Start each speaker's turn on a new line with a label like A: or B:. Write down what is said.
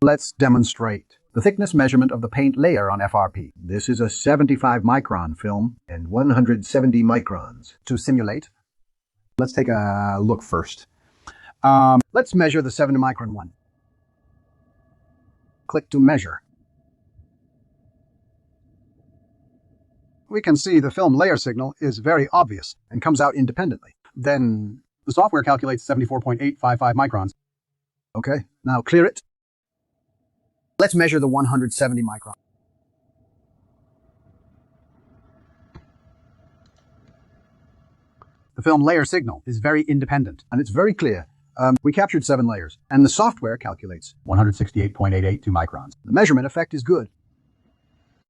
A: Let's demonstrate the thickness measurement of the paint layer on FRP. This is a 75 micron film and 170 microns. To simulate, let's take a look first. Let's measure the 70 micron one. Click to measure. We can see the film layer signal is very obvious and comes out independently. Then the software calculates 74.855 microns. Okay, now clear it. Let's measure the 170 micron. The film layer signal is very independent, and it's very clear. We captured 7 layers, and the software calculates 168.882 microns. The measurement effect is good.